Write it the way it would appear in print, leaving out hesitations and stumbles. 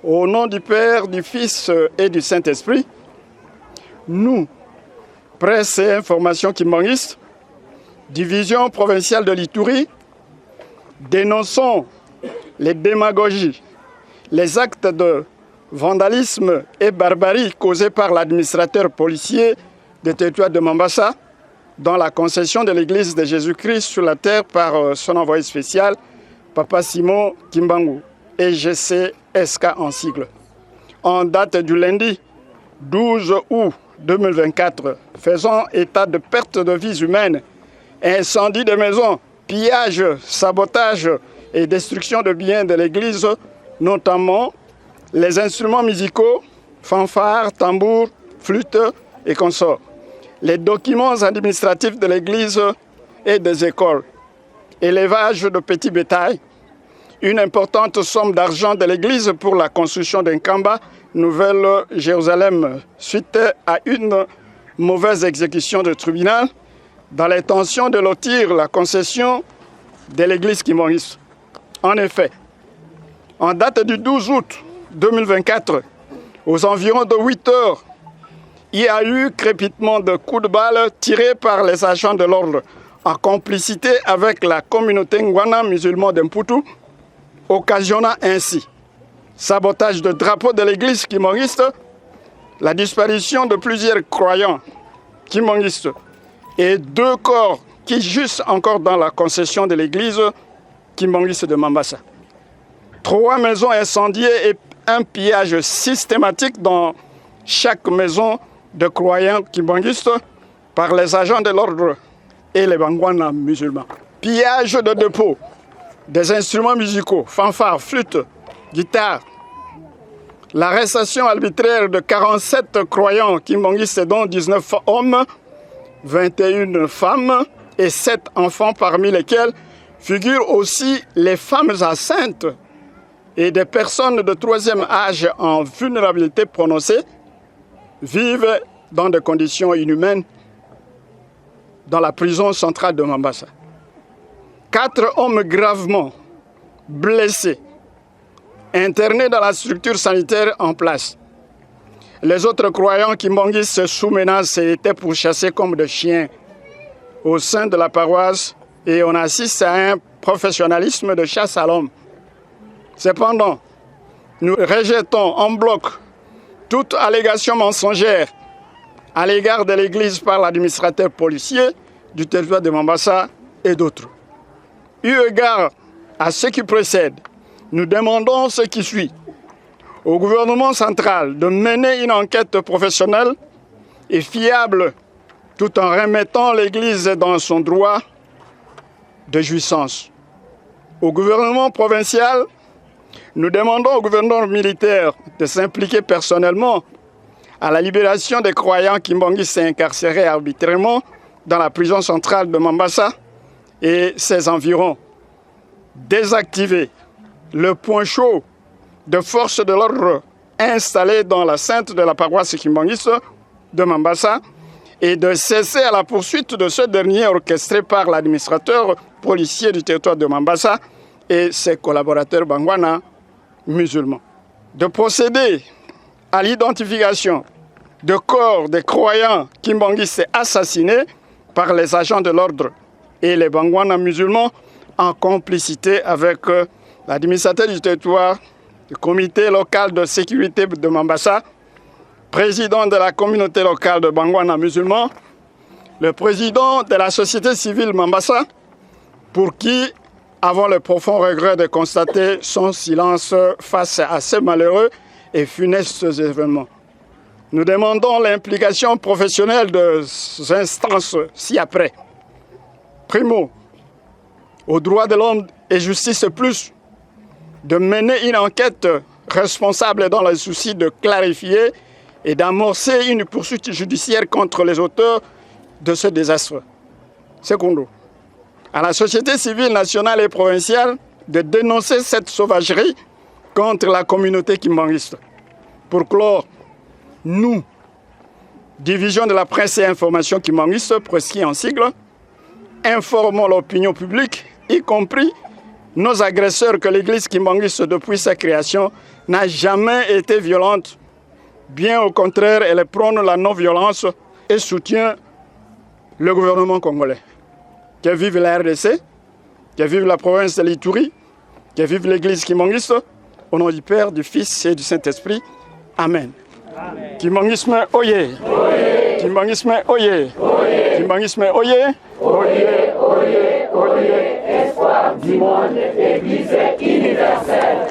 Au nom du Père, du Fils et du Saint-Esprit, nous, presse et information kimbanguiste, division provinciale de l'Ituri, dénonçons les démagogies, les actes de vandalisme et barbarie causés par l'administrateur policier des territoires de Mambasa dans la concession de l'église de Jésus-Christ sur la terre par son envoyé spécial, Papa Simon Kimbangu, EGC-SK en sigle. En date du lundi 12 août 2024, faisant état de perte de vies humaines, incendie de maisons, pillage, sabotage et destruction de biens de l'église, notamment les instruments musicaux, fanfares, tambours, flûtes et consorts, les documents administratifs de l'église et des écoles, élevage de petits bétail, une importante somme d'argent de l'église pour la construction d'un Kamba, Nouvelle-Jérusalem, suite à une mauvaise exécution du tribunal, dans l'intention de lotir la concession de l'église kimbanguiste. En effet, en date du 12 août 2024, aux environs de 8 heures, il y a eu crépitement de coups de balle tirés par les agents de l'ordre en complicité avec la communauté Ngwana musulmane d'Mputu, occasionnant ainsi sabotage de drapeaux de l'église kimbanguiste, la disparition de plusieurs croyants kimbanguistes et 2 corps qui gisent encore dans la concession de l'église kimbanguiste de Mambasa. 3 maisons incendiées et un pillage systématique dans chaque maison de croyants kimbanguistes par les agents de l'ordre et les Bangwana musulmans. Pillage de dépôts, des instruments musicaux, fanfares, flûtes, guitares. L'arrestation arbitraire de 47 croyants kimbanguistes, dont 19 hommes, 21 femmes et 7 enfants, parmi lesquels figurent aussi les femmes enceintes et des personnes de 3e âge en vulnérabilité prononcée, vivent dans des conditions inhumaines dans la prison centrale de Mambasa. 4 hommes gravement blessés, internés dans la structure sanitaire en place. Les autres croyants kimbanguistes sous menace étaient pourchassés comme des chiens au sein de la paroisse et on assiste à un professionnalisme de chasse à l'homme. Cependant, nous rejetons en bloc toute allégation mensongère à l'égard de l'Église par l'administrateur policier du territoire de Mambasa et d'autres. Eu égard à ce qui précède, nous demandons ce qui suit au gouvernement central de mener une enquête professionnelle et fiable tout en remettant l'Église dans son droit de jouissance. Au gouvernement provincial, nous demandons au gouverneur militaire de s'impliquer personnellement à la libération des croyants kimbanguistes incarcérés arbitrairement dans la prison centrale de Mambasa et ses environs. Désactiver le point chaud de force de l'ordre installé dans la ceinte de la paroisse kimbanguiste de Mambasa et de cesser à la poursuite de ce dernier orchestré par l'administrateur policier du territoire de Mambasa et ses collaborateurs bangwana musulmans. De procéder à l'identification de corps des croyants kimbanguistes assassinés par les agents de l'ordre et les bangwana musulmans en complicité avec l'administrateur du territoire, le comité local de sécurité de Mambasa, président de la communauté locale de Bangwana musulmans, le président de la société civile Mambasa, pour qui avons le profond regret de constater son silence face à ces malheureux et funestes événements. Nous demandons l'implication professionnelle des instances ci-après. Primo, aux droits de l'homme et justice plus, de mener une enquête responsable dans le souci de clarifier et d'amorcer une poursuite judiciaire contre les auteurs de ce désastre. Secondo, à la société civile nationale et provinciale de dénoncer cette sauvagerie contre la communauté kimbanguiste. Pour clore, nous, division de la presse et information kimbanguiste, presque en sigle, informons l'opinion publique, y compris nos agresseurs que l'Église kimbangiste, depuis sa création, n'a jamais été violente. Bien au contraire, elle prône la non-violence et soutient le gouvernement congolais. Que vive la RDC, que vive la province de l'Ituri, que vive l'Église kimbangiste, au nom du Père, du Fils et du Saint-Esprit. Amen. Amen. Kimbangisme oye. Oye. Kimbangisme oye. Oye. Kimbangisme oye. Oye, oye, oye. Espoir du monde, Église universelle.